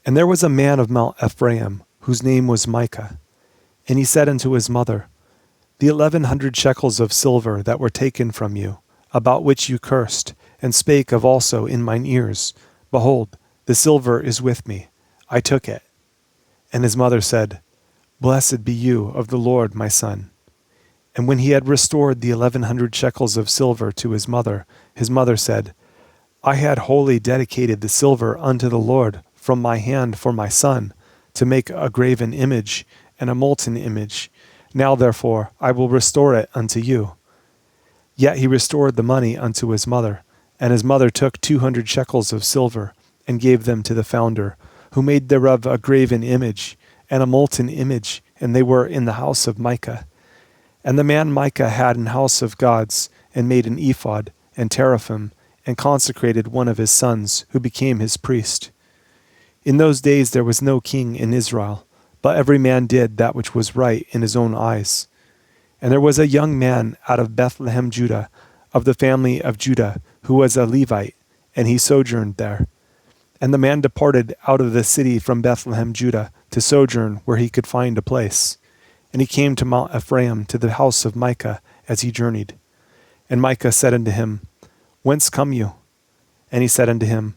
And there was a man of Mount Ephraim, whose name was Micah. And he said unto his mother, The 1100 shekels of silver that were taken from you, about which you cursed, and spake of also in mine ears, behold, the silver is with me. I took it. And his mother said, Blessed be you of the Lord, my son. And when he had restored the 1100 shekels of silver to his mother said, I had wholly dedicated the silver unto the Lord from my hand for my son, to make a graven image and a molten image. Now therefore I will restore it unto you. Yet he restored the money unto his mother, and his mother took 200 shekels of silver, and gave them to the founder, who made thereof a graven image and a molten image, and they were in the house of Micah. And the man Micah had an house of gods, and made an ephod and teraphim, and consecrated one of his sons, who became his priest. In those days there was no king in Israel, but every man did that which was right in his own eyes. And there was a young man out of Bethlehem, Judah, of the family of Judah, who was a Levite, and he sojourned there. And the man departed out of the city from Bethlehem, Judah, to sojourn where he could find a place. And he came to Mount Ephraim, to the house of Micah, as he journeyed. And Micah said unto him, Whence come you? And he said unto him,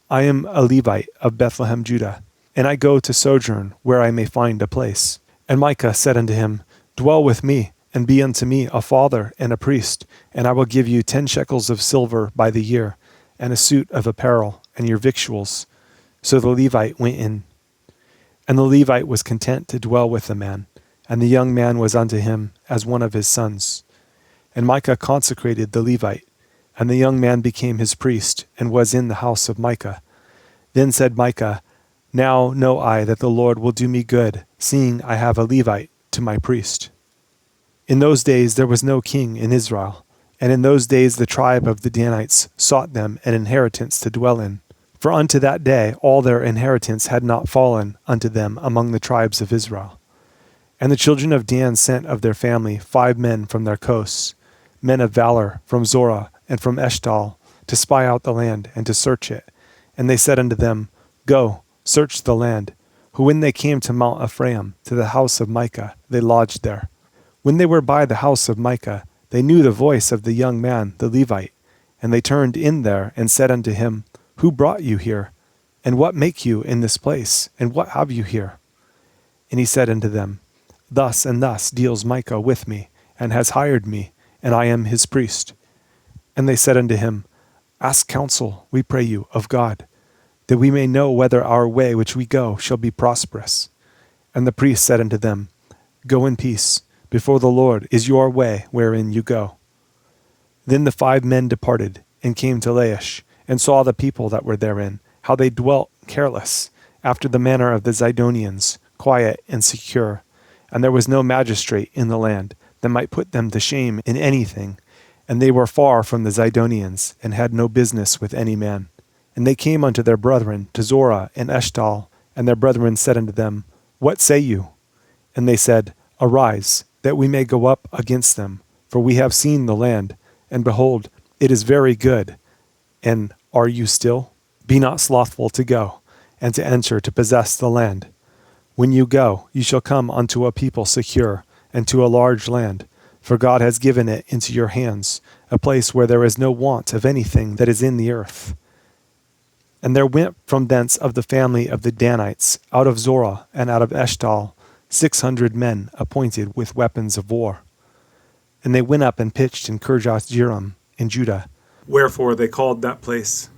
I am a Levite of Bethlehem, Judah, and I go to sojourn where I may find a place. And Micah said unto him, Dwell with me, and be unto me a father and a priest, and I will give you 10 shekels of silver by the year, and a suit of apparel, and your victuals. So the Levite went in. And the Levite was content to dwell with the man, and the young man was unto him as one of his sons. And Micah consecrated the Levite, and the young man became his priest, and was in the house of Micah. Then said Micah, Now know I that the Lord will do me good, seeing I have a Levite to my priest. In those days there was no king in Israel, and in those days the tribe of the Danites sought them an inheritance to dwell in. For unto that day all their inheritance had not fallen unto them among the tribes of Israel. And the children of Dan sent of their family 5 men from their coasts, men of valor from Zorah and from Eshtaol, to spy out the land and to search it. And they said unto them, Go, search the land. Who when they came to Mount Ephraim, to the house of Micah, they lodged there. When they were by the house of Micah, they knew the voice of the young man, the Levite. And they turned in there and said unto him, Who brought you here? And what make you in this place? And what have you here? And he said unto them, Thus and thus deals Micah with me, and has hired me, and I am his priest. And they said unto him, Ask counsel, we pray you, of God, that we may know whether our way which we go shall be prosperous. And the priest said unto them, Go in peace. Before the Lord is your way wherein you go. Then the 5 men departed, and came to Laish, and saw the people that were therein, how they dwelt careless, after the manner of the Zidonians, quiet and secure. And there was no magistrate in the land that might put them to shame in anything. And they were far from the Zidonians, and had no business with any man. And they came unto their brethren, to Zorah and Eshtaol, and their brethren said unto them, What say you? And they said, Arise, that we may go up against them, for we have seen the land, and behold, it is very good. And are you still? Be not slothful to go, and to enter to possess the land. When you go, you shall come unto a people secure, and to a large land, for God has given it into your hands, a place where there is no want of anything that is in the earth. And there went from thence of the family of the Danites, out of Zorah and out of Eshtaol, 600 men appointed with weapons of war. And they went up and pitched in Kirjath-jearim in Judah. Wherefore they called that place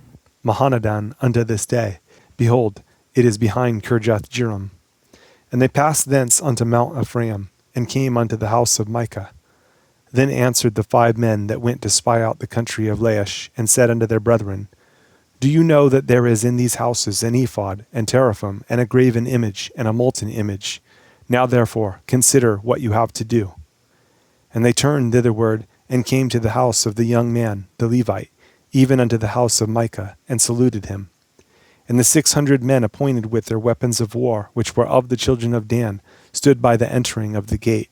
Mahanadan unto this day. Behold, it is behind Kirjath-jearim. And they passed thence unto Mount Ephraim, and came unto the house of Micah. Then answered the 5 men that went to spy out the country of Laish, and said unto their brethren, Do you know that there is in these houses an ephod, and teraphim, and a graven image, and a molten image? Now therefore consider what you have to do. And they turned thitherward, and came to the house of the young man, the Levite, even unto the house of Micah, and saluted him. And the 600 men appointed with their weapons of war, which were of the children of Dan, stood by the entering of the gate.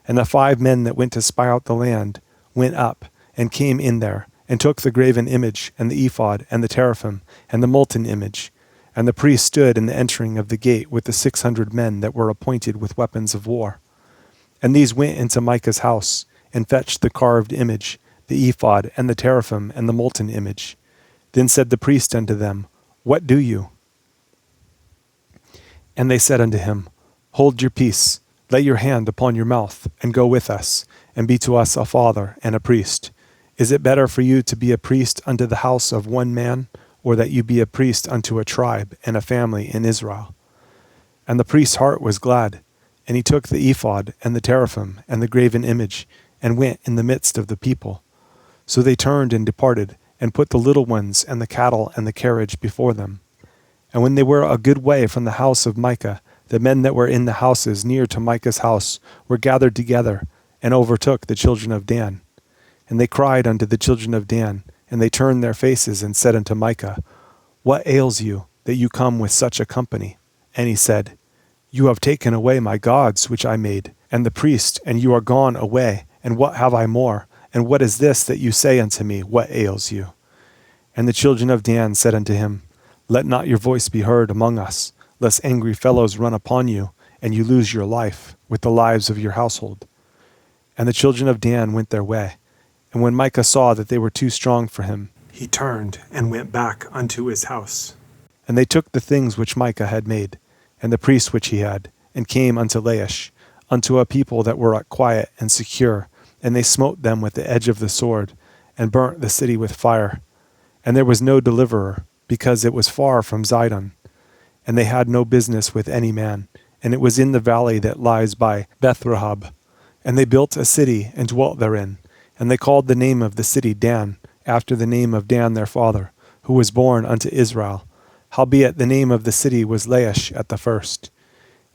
And the 5 men that went to spy out the land went up, and came in there, and took the graven image, and the ephod, and the teraphim, and the molten image. And the priest stood in the entering of the gate with the 600 men that were appointed with weapons of war. And these went into Micah's house, and fetched the carved image, the ephod, and the teraphim, and the molten image. Then said the priest unto them, What do you? And they said unto him, Hold your peace, lay your hand upon your mouth, and go with us, and be to us a father and a priest. Is it better for you to be a priest unto the house of one man, or that you be a priest unto a tribe and a family in Israel? And the priest's heart was glad, and he took the ephod and the teraphim and the graven image, and went in the midst of the people. So they turned and departed, and put the little ones and the cattle and the carriage before them. And when they were a good way from the house of Micah, the men that were in the houses near to Micah's house were gathered together, and overtook the children of Dan. And they cried unto the children of Dan, and they turned their faces and said unto Micah, What ails you, that you come with such a company? And he said, You have taken away my gods which I made, and the priest, and you are gone away. And what have I more? And what is this that you say unto me, What ails you? And the children of Dan said unto him, Let not your voice be heard among us, lest angry fellows run upon you, and you lose your life, with the lives of your household. And the children of Dan went their way. And when Micah saw that they were too strong for him, he turned and went back unto his house. And they took the things which Micah had made, and the priests which he had, and came unto Laish, unto a people that were quiet and secure, and they smote them with the edge of the sword, and burnt the city with fire. And there was no deliverer, because it was far from Zidon. And they had no business with any man, and it was in the valley that lies by Bethrahab. And they built a city, and dwelt therein. And they called the name of the city Dan, after the name of Dan their father, who was born unto Israel. Howbeit the name of the city was Laish at the first.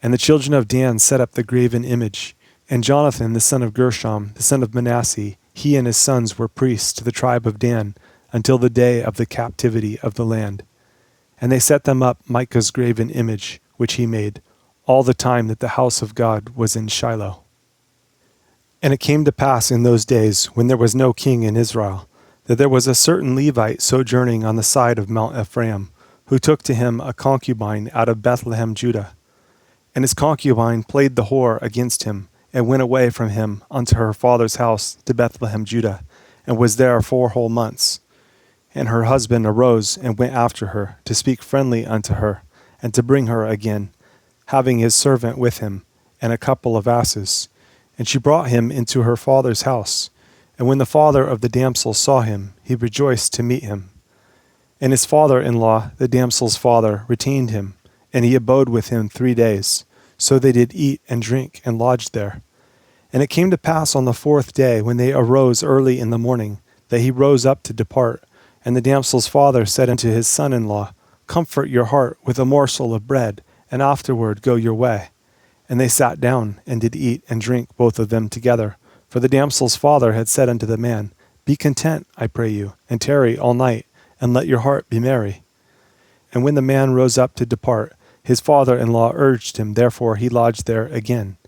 And the children of Dan set up the graven image. And Jonathan the son of Gershom, the son of Manasseh, he and his sons were priests to the tribe of Dan, until the day of the captivity of the land. And they set them up Micah's graven image, which he made, all the time that the house of God was in Shiloh. And it came to pass in those days, when there was no king in Israel, that there was a certain Levite sojourning on the side of Mount Ephraim, who took to him a concubine out of Bethlehem, Judah. And his concubine played the whore against him, and went away from him unto her father's house to Bethlehem, Judah, and was there 4 whole months. And her husband arose and went after her, to speak friendly unto her, and to bring her again, having his servant with him, and a couple of asses. And she brought him into her father's house. And when the father of the damsel saw him, he rejoiced to meet him. And his father-in-law, the damsel's father, retained him, and he abode with him 3 days. So they did eat and drink, and lodged there. And it came to pass on the 4th day, when they arose early in the morning, that he rose up to depart. And the damsel's father said unto his son-in-law, Comfort your heart with a morsel of bread, and afterward go your way. And they sat down, and did eat and drink both of them together. For the damsel's father had said unto the man, Be content, I pray you, and tarry all night, and let your heart be merry. And when the man rose up to depart, his father-in-law urged him, therefore he lodged there again.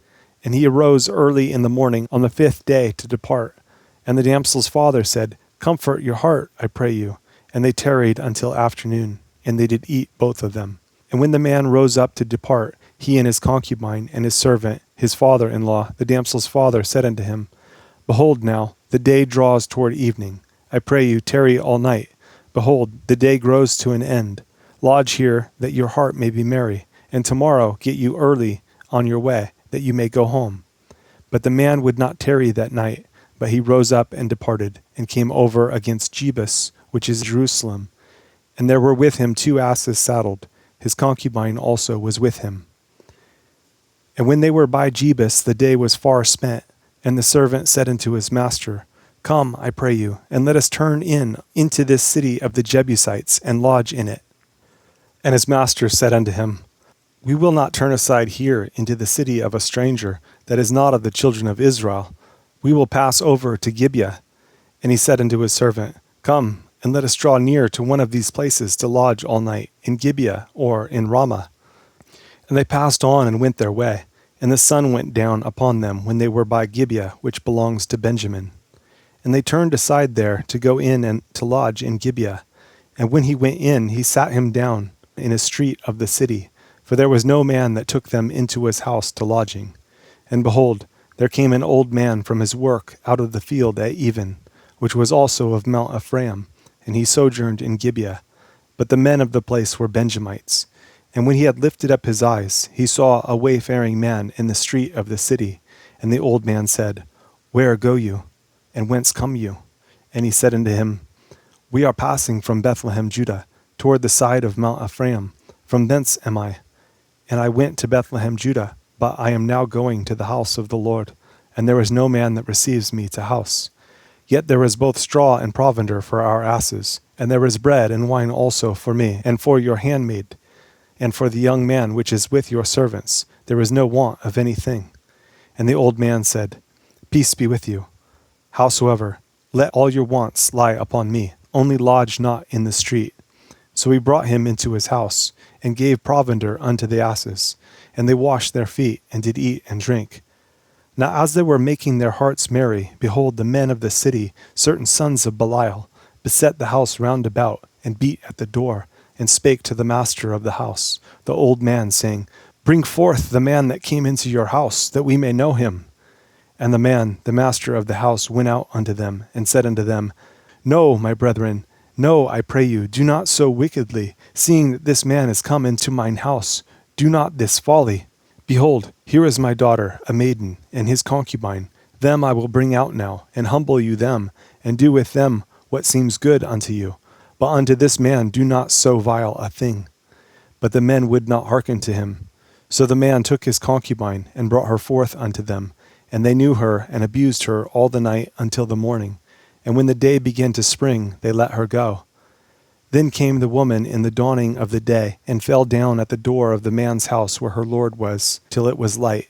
And he arose early in the morning on the 5th day to depart. And the damsel's father said, Comfort your heart, I pray you. And they tarried until afternoon, and they did eat both of them. And when the man rose up to depart, he and his concubine and his servant, his father-in-law, the damsel's father, said unto him, Behold now, the day draws toward evening. I pray you, tarry all night. Behold, the day grows to an end. Lodge here, that your heart may be merry, and tomorrow get you early on your way, that you may go home. But the man would not tarry that night, but he rose up and departed, and came over against Gibeah, which is Jerusalem. And there were with him 2 asses saddled. His concubine also was with him. And when they were by Gibeah, the day was far spent. And the servant said unto his master, Come, I pray you, and let us turn into this city of the Jebusites, and lodge in it. And his master said unto him, We will not turn aside here into the city of a stranger, that is not of the children of Israel. We will pass over to Gibeah. And he said unto his servant, Come, and let us draw near to one of these places to lodge all night, in Gibeah or in Ramah. And they passed on and went their way. And the sun went down upon them when they were by Gibeah, which belongs to Benjamin. And they turned aside there to go in and to lodge in Gibeah. And when he went in, he sat him down, in a street of the city, for there was no man that took them into his house to lodging. And behold, there came an old man from his work out of the field at even, which was also of Mount Ephraim, and he sojourned in Gibeah. But the men of the place were Benjamites. And when he had lifted up his eyes, he saw a wayfaring man in the street of the city. And the old man said, Where go you? And whence come you? And he said unto him, We are passing from Bethlehem, Judah, toward the side of Mount Ephraim. From thence am I. And I went to Bethlehem, Judah, but I am now going to the house of the Lord, and there is no man that receives me to house. Yet there is both straw and provender for our asses, and there is bread and wine also for me, and for your handmaid, and for the young man which is with your servants. There is no want of anything. And the old man said, Peace be with you. Howsoever, let all your wants lie upon me, only lodge not in the street. So he brought him into his house, and gave provender unto the asses, and they washed their feet, and did eat and drink. Now as they were making their hearts merry, behold, the men of the city, certain sons of Belial, beset the house round about, and beat at the door, and spake to the master of the house, the old man, saying, Bring forth the man that came into your house, that we may know him. And the man, the master of the house, went out unto them, and said unto them, No, my brethren, no, I pray you, do not so wickedly, seeing that this man is come into mine house. Do not this folly. Behold, here is my daughter, a maiden, and his concubine. Them I will bring out now, and humble you them, and do with them what seems good unto you. But unto this man do not so vile a thing. But the men would not hearken to him. So the man took his concubine, and brought her forth unto them. And they knew her, and abused her all the night until the morning. And when the day began to spring, they let her go. Then came the woman in the dawning of the day, and fell down at the door of the man's house where her lord was, till it was light.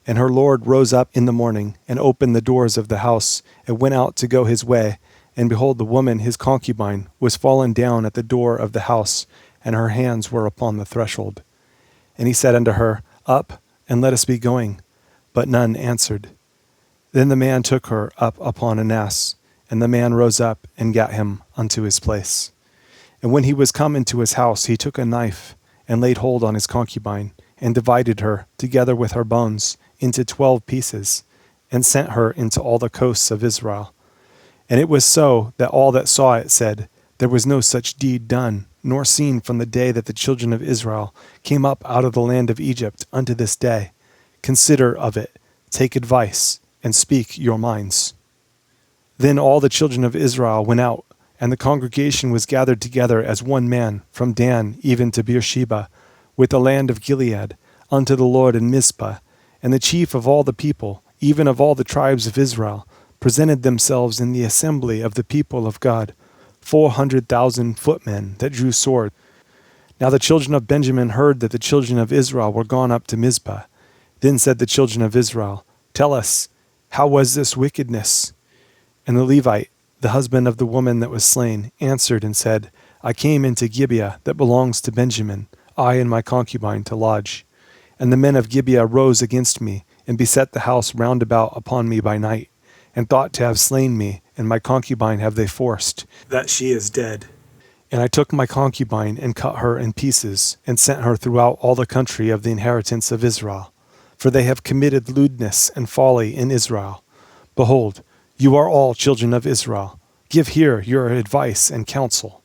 And her lord rose up in the morning, and opened the doors of the house, and went out to go his way. And behold, the woman, his concubine, was fallen down at the door of the house, and her hands were upon the threshold. And he said unto her, Up, and let us be going. But none answered. Then the man took her up upon an ass, and the man rose up and gat him unto his place. And when he was come into his house, he took a knife, and laid hold on his concubine, and divided her, together with her bones, into 12 pieces, and sent her into all the coasts of Israel. And it was so that all that saw it said, There was no such deed done, nor seen from the day that the children of Israel came up out of the land of Egypt unto this day. Consider of it, take advice, and speak your minds. Then all the children of Israel went out, and the congregation was gathered together as one man, from Dan even to Beersheba, with the land of Gilead, unto the Lord in Mizpah. And the chief of all the people, even of all the tribes of Israel, presented themselves in the assembly of the people of God, 400,000 footmen that drew sword. Now the children of Benjamin heard that the children of Israel were gone up to Mizpah. Then said the children of Israel, Tell us, how was this wickedness? And the Levite, the husband of the woman that was slain, answered and said, I came into Gibeah that belongs to Benjamin, I and my concubine, to lodge. And the men of Gibeah rose against me, and beset the house round about upon me by night, and thought to have slain me, and my concubine have they forced, that she is dead. And I took my concubine, and cut her in pieces, and sent her throughout all the country of the inheritance of Israel. For they have committed lewdness and folly in Israel. Behold, you are all children of Israel. Give here your advice and counsel.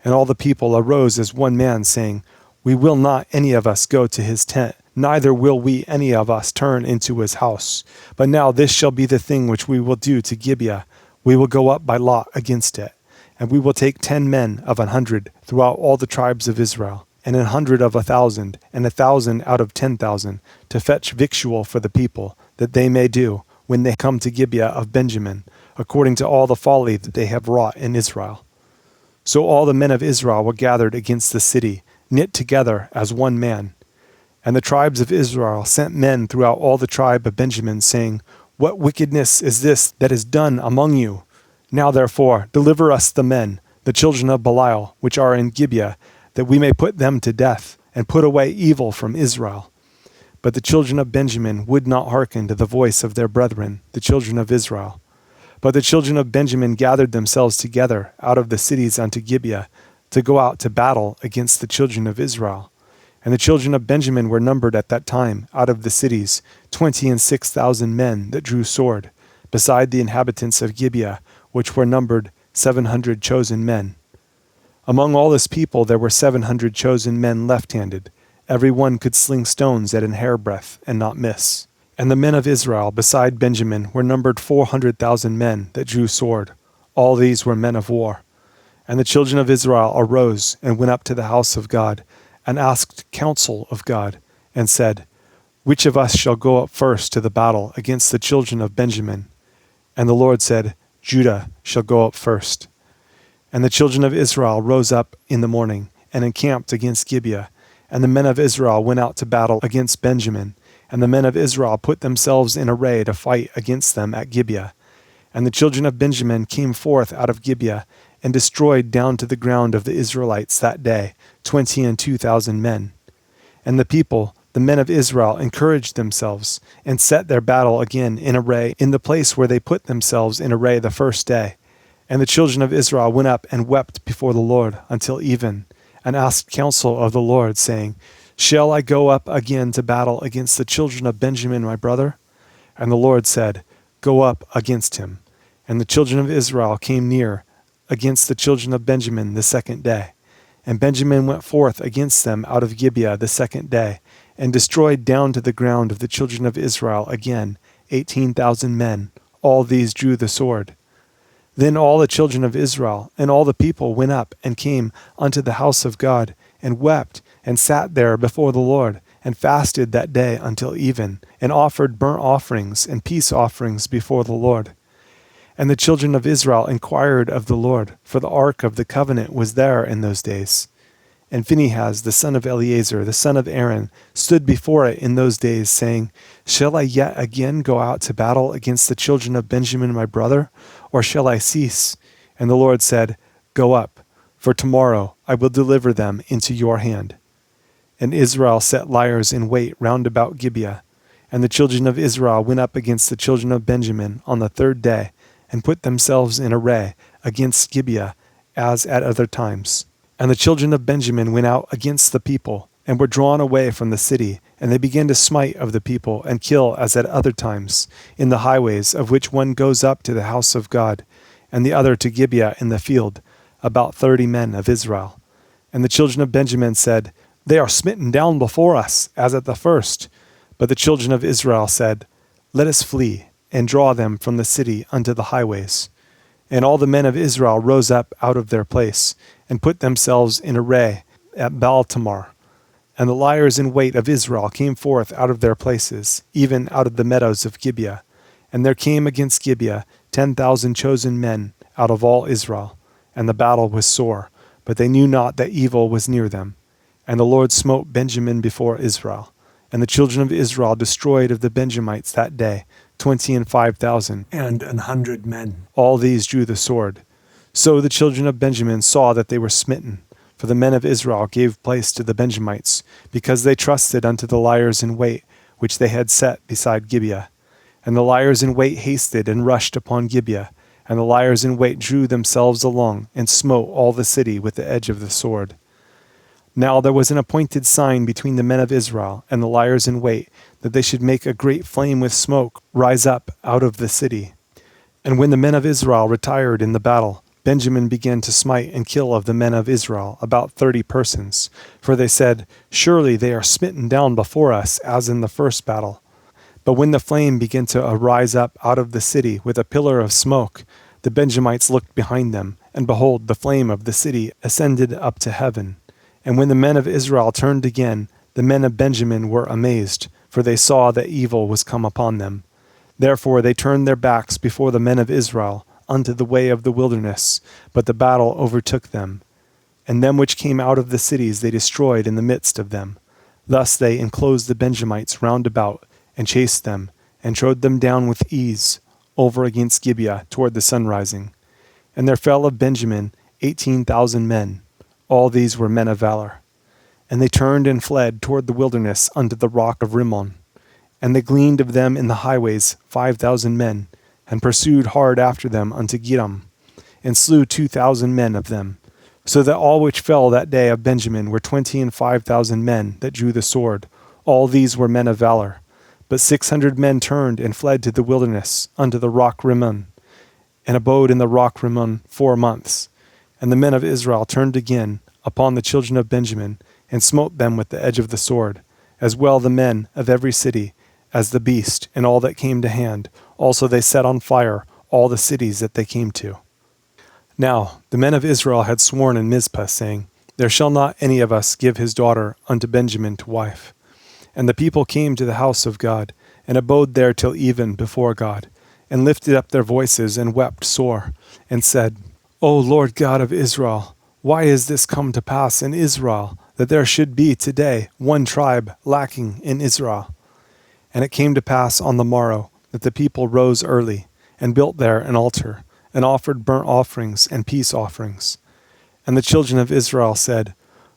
And all the people arose as one man, saying, We will not any of us go to his tent, neither will we any of us turn into his house. But now this shall be the thing which we will do to Gibeah. We will go up by lot against it, and we will take 10 men of 100 throughout all the tribes of Israel, and 100 of 1,000, and 1,000 out of 10,000, to fetch victual for the people, that they may do, when they come to Gibeah of Benjamin, according to all the folly that they have wrought in Israel. So all the men of Israel were gathered against the city, knit together as one man. And the tribes of Israel sent men throughout all the tribe of Benjamin, saying, What wickedness is this that is done among you? Now therefore deliver us the men, the children of Belial, which are in Gibeah, that we may put them to death, and put away evil from Israel. But the children of Benjamin would not hearken to the voice of their brethren, the children of Israel. But the children of Benjamin gathered themselves together out of the cities unto Gibeah, to go out to battle against the children of Israel. And the children of Benjamin were numbered at that time out of the cities 26,000 men that drew sword, beside the inhabitants of Gibeah, which were numbered 700 chosen men. Among all this people there were 700 chosen men left-handed. Every one could sling stones at an hairbreadth and not miss. And the men of Israel beside Benjamin were numbered 400,000 men that drew sword. All these were men of war. And the children of Israel arose and went up to the house of God, and asked counsel of God, and said, Which of us shall go up first to the battle against the children of Benjamin? And the Lord said, Judah shall go up first. And the children of Israel rose up in the morning, and encamped against Gibeah. And the men of Israel went out to battle against Benjamin. And the men of Israel put themselves in array to fight against them at Gibeah. And the children of Benjamin came forth out of Gibeah, and destroyed down to the ground of the Israelites that day 22,000 men. And the people, the men of Israel, encouraged themselves, and set their battle again in array in the place where they put themselves in array the first day. And the children of Israel went up and wept before the Lord until even, and asked counsel of the Lord, saying, Shall I go up again to battle against the children of Benjamin my brother? And the Lord said, Go up against him. And the children of Israel came near against the children of Benjamin the second day. And Benjamin went forth against them out of Gibeah the second day, and destroyed down to the ground of the children of Israel again 18,000 men. All these drew the sword. Then all the children of Israel and all the people went up and came unto the house of God, and wept, and sat there before the Lord, and fasted that day until even, and offered burnt offerings and peace offerings before the Lord. And the children of Israel inquired of the Lord, for the ark of the covenant was there in those days. And Phinehas, the son of Eleazar, the son of Aaron, stood before it in those days, saying, Shall I yet again go out to battle against the children of Benjamin my brother, or shall I cease? And the Lord said, Go up, for tomorrow I will deliver them into your hand. And Israel set liers in wait round about Gibeah. And the children of Israel went up against the children of Benjamin on the third day, and put themselves in array against Gibeah, as at other times. And the children of Benjamin went out against the people, and were drawn away from the city, and they began to smite of the people, and kill as at other times, in the highways, of which one goes up to the house of God, and the other to Gibeah in the field, about 30 men of Israel. And the children of Benjamin said, They are smitten down before us, as at the first. But the children of Israel said, Let us flee, and draw them from the city unto the highways. And all the men of Israel rose up out of their place, and put themselves in array at Baal-tamar. And the liers in wait of Israel came forth out of their places, even out of the meadows of Gibeah. And there came against Gibeah 10,000 chosen men out of all Israel. And the battle was sore, but they knew not that evil was near them. And the Lord smote Benjamin before Israel. And the children of Israel destroyed of the Benjamites that day 25,000 and 100 men. All these drew the sword. So the children of Benjamin saw that they were smitten, for the men of Israel gave place to the Benjamites, because they trusted unto the liers in wait, which they had set beside Gibeah. And the liers in wait hasted and rushed upon Gibeah, and the liers in wait drew themselves along, and smote all the city with the edge of the sword. Now there was an appointed sign between the men of Israel and the liers in wait, that they should make a great flame with smoke rise up out of the city. And when the men of Israel retired in the battle, Benjamin began to smite and kill of the men of Israel about 30 persons. For they said, Surely they are smitten down before us, as in the first battle. But when the flame began to arise up out of the city with a pillar of smoke, the Benjamites looked behind them, and behold, the flame of the city ascended up to heaven. And when the men of Israel turned again, the men of Benjamin were amazed, for they saw that evil was come upon them. Therefore they turned their backs before the men of Israel unto the way of the wilderness, but the battle overtook them. And them which came out of the cities they destroyed in the midst of them. Thus they enclosed the Benjamites round about, and chased them, and trode them down with ease, over against Gibeah toward the sunrising. And there fell of Benjamin 18,000 men. All these were men of valor. And they turned and fled toward the wilderness unto the rock of Rimmon. And they gleaned of them in the highways 5,000 men, and pursued hard after them unto Gidom, and slew 2,000 men of them. So that all which fell that day of Benjamin were 25,000 men that drew the sword. All these were men of valor. But 600 men turned and fled to the wilderness unto the rock Rimmon, and abode in the rock Rimmon 4 months. And the men of Israel turned again upon the children of Benjamin, and smote them with the edge of the sword, as well the men of every city as the beast, and all that came to hand. Also they set on fire all the cities that they came to. Now the men of Israel had sworn in Mizpah, saying, There shall not any of us give his daughter unto Benjamin to wife. And the people came to the house of God, and abode there till even before God, and lifted up their voices, and wept sore, and said, O Lord God of Israel, why is this come to pass in Israel, that there should be today one tribe lacking in Israel? And it came to pass on the morrow that the people rose early, and built there an altar, and offered burnt offerings and peace offerings. And the children of Israel said,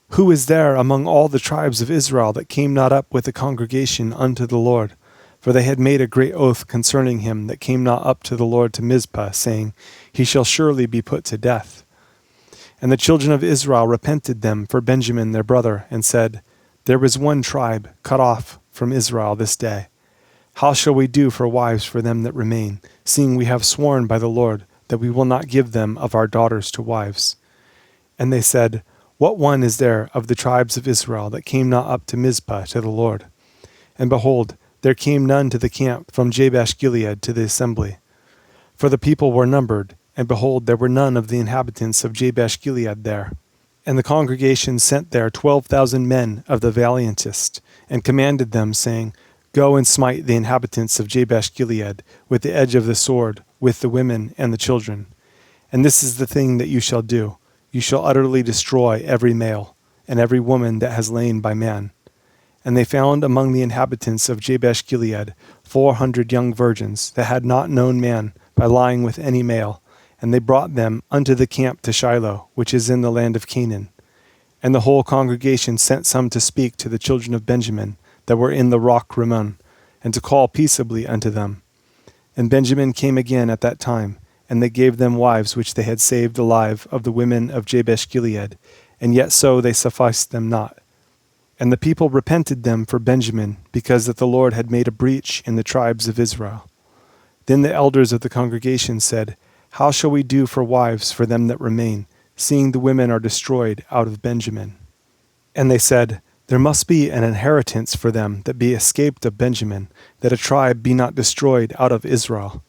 Who is there among all the tribes of Israel that came not up with the congregation unto the Lord? For they had made a great oath concerning him that came not up to the Lord to Mizpah, saying, He shall surely be put to death. And the children of Israel repented them for Benjamin their brother, and said, There is one tribe cut off from Israel this day. How shall we do for wives for them that remain, seeing we have sworn by the Lord that we will not give them of our daughters to wives? And they said, What one is there of the tribes of Israel that came not up to Mizpah to the Lord? And behold, there came none to the camp from Jabesh Gilead to the assembly. For the people were numbered, and behold, there were none of the inhabitants of Jabesh Gilead there. And the congregation sent there 12,000 men of the valiantest, and commanded them, saying, Go and smite the inhabitants of Jabesh Gilead with the edge of the sword, with the women and the children. And this is the thing that you shall do. You shall utterly destroy every male, and every woman that has lain by man. And they found among the inhabitants of Jabesh Gilead 400 young virgins that had not known man by lying with any male, and they brought them unto the camp to Shiloh, which is in the land of Canaan. And the whole congregation sent some to speak to the children of Benjamin that were in the rock Rimmon, and to call peaceably unto them. And Benjamin came again at that time, and they gave them wives which they had saved alive of the women of Jabesh Gilead, and yet so they sufficed them not. And the people repented them for Benjamin, because that the Lord had made a breach in the tribes of Israel. Then the elders of the congregation said, How shall we do for wives for them that remain, seeing the women are destroyed out of Benjamin? And they said, There must be an inheritance for them that be escaped of Benjamin, that a tribe be not destroyed out of Israel.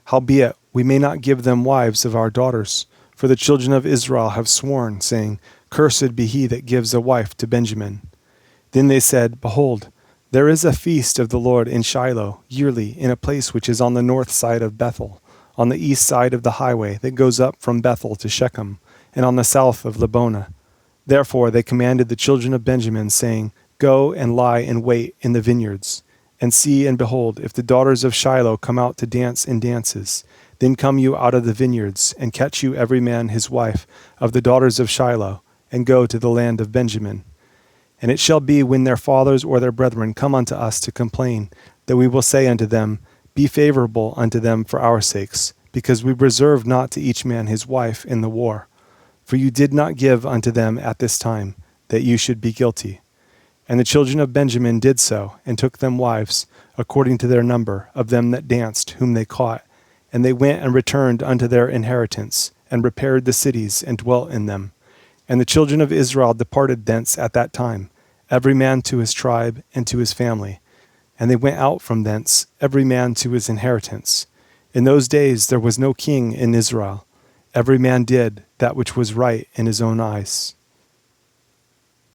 Howbeit, we may not give them wives of our daughters, for the children of Israel have sworn, saying, Cursed be he that gives a wife to Benjamin. Then they said, Behold, there is a feast of the Lord in Shiloh yearly in a place which is on the north side of Bethel, on the east side of the highway that goes up from Bethel to Shechem, and on the south of Lebonah. Therefore they commanded the children of Benjamin, saying, Go and lie in wait in the vineyards, and see and behold, if the daughters of Shiloh come out to dance in dances, then come you out of the vineyards, and catch you every man his wife of the daughters of Shiloh, and go to the land of Benjamin. And it shall be, when their fathers or their brethren come unto us to complain, that we will say unto them, Be favorable unto them for our sakes, because we reserve not to each man his wife in the war. For you did not give unto them at this time, that you should be guilty. And the children of Benjamin did so, and took them wives, according to their number, of them that danced, whom they caught. And they went and returned unto their inheritance, and repaired the cities, and dwelt in them. And the children of Israel departed thence at that time, every man to his tribe and to his family. And they went out from thence, every man to his inheritance. In those days there was no king in Israel. Every man did that which was right in his own eyes.